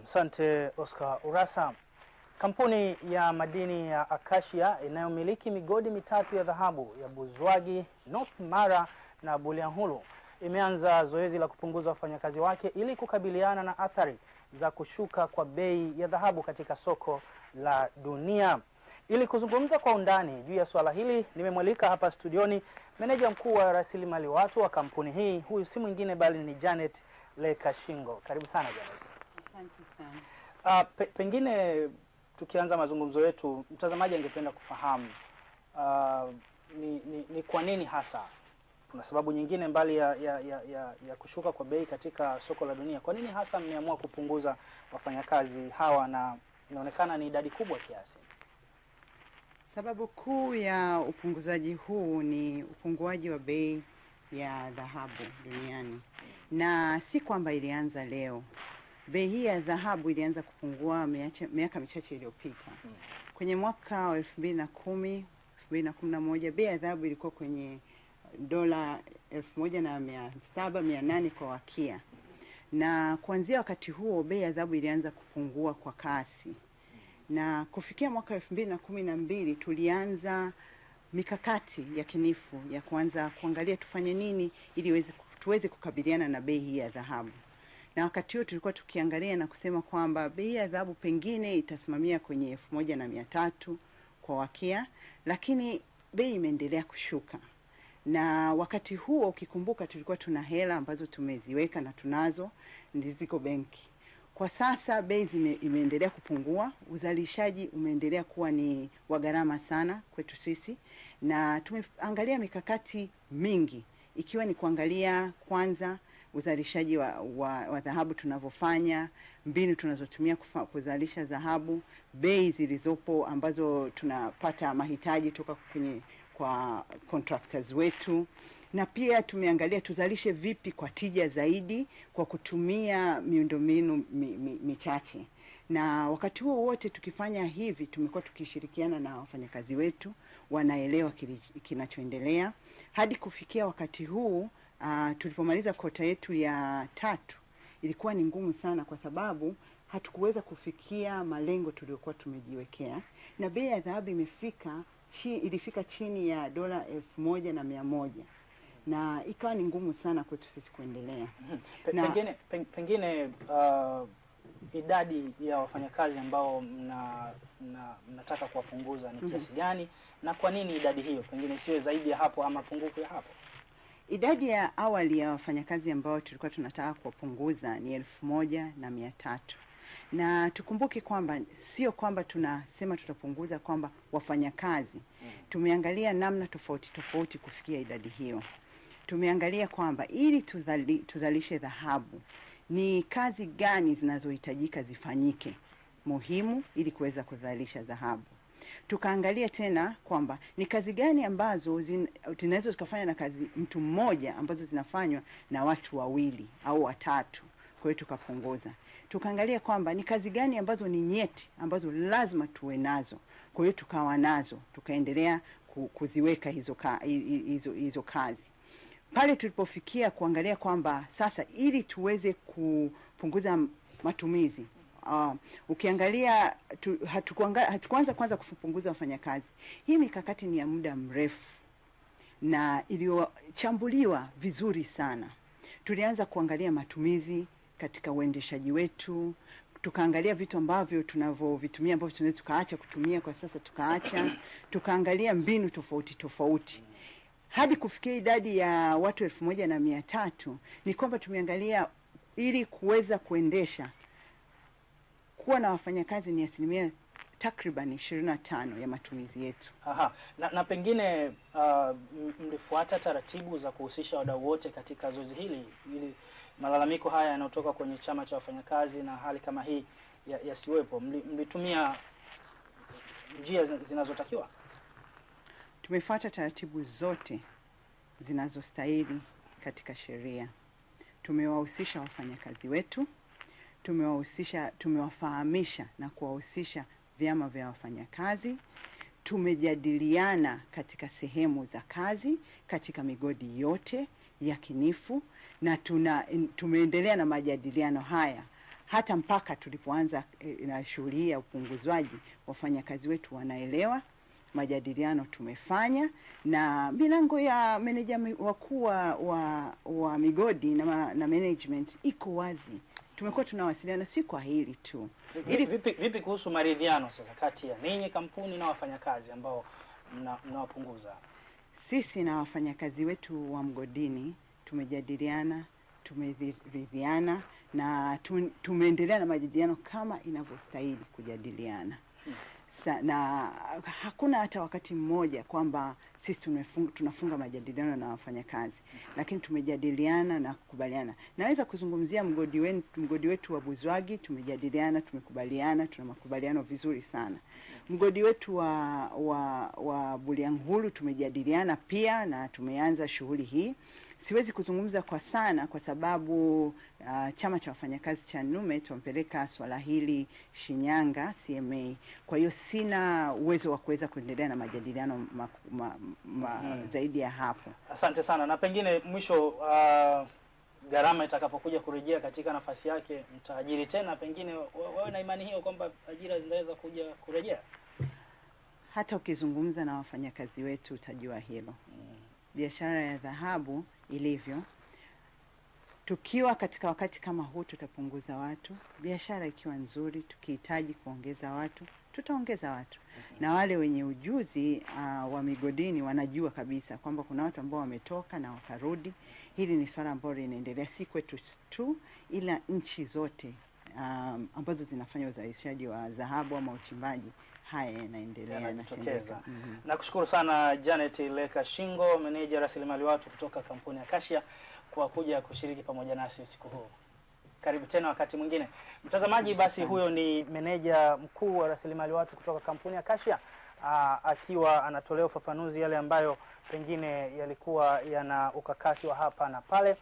Asante Oscar Urasa. Kampuni ya madini ya Acacia inayomiliki migodi mitatu ya dhahabu ya Buzwagi, North Mara na Bulyanhulu imeanza zoezi la kupunguza wafanyakazi wake ili kukabiliana na athari za kushuka kwa bei ya dhahabu katika soko la dunia. Ili kuzungumza kwa undani juu ya swala hili, nimemwalika hapa studioni meneja mkuu wa rasilimali watu wa kampuni hii. Huyu si mwingine bali ni Janet Lekashingo. Karibu sana Janet. Asante sana. Pengine tukianza mazungumzo yetu, mtazamaji angependa kufahamu ni kwa nini hasa, kuna sababu nyingine mbali ya kushuka kwa bei katika soko la dunia, kwa nini hasa mmeamua kupunguza wafanyakazi hawa na inaonekana ni idadi kubwa kiasi? Sababu kuu ya upunguzaji huu ni upunguaji wa bei ya dhahabu duniani, na si kwamba ilianza leo. Bei hii ya dhahabu ilianza kupungua miaka michache iliyopita. Kwenye mwaka wa 2010, 2011 bei ya dhahabu ilikuwa kwenye dola 1700, 800 kwa wakia. Na kuanzia wakati huo bei ya dhahabu ilianza kupungua kwa kasi. Na kufikia mwaka 2012 tulianza mikakati ya kinifu ya kuanza kuangalia tufanye nini ili tuweze kukabiliana na bei hii ya dhahabu. Na wakati huo tulikuwa tukiangalia na kusema kwamba bei ya dhahabu pengine itasimamia kwenye 1300 kwa wakia, lakini bei imeendelea kushuka. Na wakati huo ukikumbuka tulikuwa tuna hela ambazo tumeziweka na tunazo ziko benki. Kwa sasa bei imeendelea kupungua, uzalishaji umeendelea kuwa ni wa gharama sana kwetu sisi, na tumeangalia mikakati mingi ikiwa ni kuangalia kwanza uzalishaji wa dhahabu tunavyofanya, mbinu tunazotumia kuzalisha dhahabu, bei zilizopo ambazo tunapata mahitaji toka kwa contractors wetu, na pia tumeangalia tuzalishe vipi kwa tija zaidi kwa kutumia miundombinu michache. Na wakati huo wote tukifanya hivi tumekuwa tukishirikiana na wafanyakazi wetu, wanaelewa kinachoendelea. Hadi kufikia wakati huu tulipomaliza kota yetu ya 3 ilikuwa ni ngumu sana kwa sababu hatukuweza kufikia malengo tuliyokuwa tumejiwekea, na bei ya dhahabu ilifika chini ya dola 1100, na ikawa ni ngumu sana kwetu sisi kuendelea. Pengine idadi ya wafanyakazi ambao mnataka kuwapunguza ni kiasi gani, na kwa nini idadi hiyo pengine siwe zaidi ya hapo ama pungufu ya hapo? Idadi ya awali ya wafanyakazi ambao tulikuwa tunataka kuwapunguza ni 1300. Na tukumbuke kwamba sio kwamba tunasema tutapunguza kwamba wafanyakazi. Tumeangalia namna tofauti kufikia idadi hiyo. Tumeangalia kwamba ili tuzalishe dhahabu ni kazi gani zinazohitajika zifanyike muhimu ili kuweza kuzalisha dhahabu. Tukaangalia tena kwamba ni kazi gani ambazo zinaweza zikafanya na kazi mtu mmoja ambazo zinafanywa na watu 2 au 3. Kwa hiyo tukapunguza. Tukaangalia kwamba ni kazi gani ambazo ni nyeti ambazo lazima tuwe nazo. Kwa hiyo tukawa nazo, tukaendelea kuziweka hizo kazi. Pale tulipofikia kuangalia kwamba sasa ili tuweze kupunguza matumizi, ukiangalia hatukuanza kwanza kupunguza wafanyakazi. Hii mikakati ni ya muda mrefu na iliyochambuliwa vizuri sana. Tulianza kuangalia matumizi katika uendeshaji wetu, tukaangalia vitu ambavyo tunavyovitumia ambavyo tunaweza tukaacha kutumia kwa sasa tukaacha, tukaangalia mbinu tofauti. Hadi kufikia idadi ya watu 1300 ni kwamba tumeangalia ili kuweza kuendesha kuwa na wafanyakazi ni asilimia takriban 25 ya matumizi yetu. Na pengine mlifuata taratibu za kuhusisha wadau wote katika zoezi hili ili malalamiko haya yanayotoka kwenye chama cha wafanyakazi na hali kama hii yasiwepo? Mlitumia njia zinazotakiwa? Tumefuata taratibu zote zinazostahili katika sheria. Tumewahusisha wafanyakazi wetu, tumewafahamisha na kuwahusisha vyama vya wafanyakazi, tumejadiliana katika sehemu za kazi katika migodi yote yakinifu, na tumeendelea na majadiliano haya hata mpaka tulipoanza na shughuli ya upunguzwaji, wafanyakazi wetu wanaelewa, majadiliano tumefanya, na milango ya meneja wakuu wa migodi na management iko wazi. Tumekuwa tunawasiliana si kwa hili tu. Vipi kuhusu maridhiano sasa kati ya ninyi kampuni na wafanyakazi ambao mnawapunguza? Sisi na wafanyakazi wetu wa mgodini tumejadiliana, tumeridhiana, na tumeendelea na majadiliano kama inavyostahili kujadiliana. Na hakuna hata wakati mmoja kwamba sisi tunafunga majadiliano na wafanyakazi, lakini tumejadiliana na kukubaliana. Naweza kuzungumzia mgodi wetu wa Buzwagi, tumejadiliana, tumekubaliana, tuna makubaliano vizuri sana. Mgodi wetu wa Bulyanhulu tumejadiliana pia na tumeanza shughuli hii. Siwezi kuzungumza kwa sana kwa sababu chama cha wafanyakazi cha Nume tumpeleka swala hili Shinyanga CMA. Kwa hiyo sina uwezo wa kuweza kuendelea na majadiliano zaidi ya hapo. Asante sana. Na pengine mwisho, gharama itakapokuja kurejea katika nafasi yake, mtaajiri tena, pengine wawe na imani hiyo kwamba ajira zinaweza kuja kurejea? Hata ukizungumza na wafanyakazi wetu utajua hilo. Biashara ya dhahabu ilivyo, tukiwa katika wakati kama huu tutapunguza watu. Biashara ikiwa nzuri, tukihitaji kuongeza watu, tutaongeza watu. Na wale wenye ujuzi wa migodini wanajua kabisa kwamba kuna watu ambao wametoka na wakarudi. Hili ni swala ambalo linaendelea si kwetu tu, ila nchi zote ambazo zinafanya uzalishaji wa dhahabu ama uchimbaji. Haya yanaendelea. Nakushukuru sana Janet Leka Shingo, meneja rasilimali watu kutoka kampuni ya Acacia, kwa kuja kushiriki pamoja nasi siku huu. Karibu tena wakati mwingine. Mtazamaji, basi huyo ni meneja mkuu wa rasilimali watu kutoka kampuni ya Acacia, akiwa anatolea ufafanuzi yale ambayo pengine yalikuwa yana ukakasi wa hapa na pale.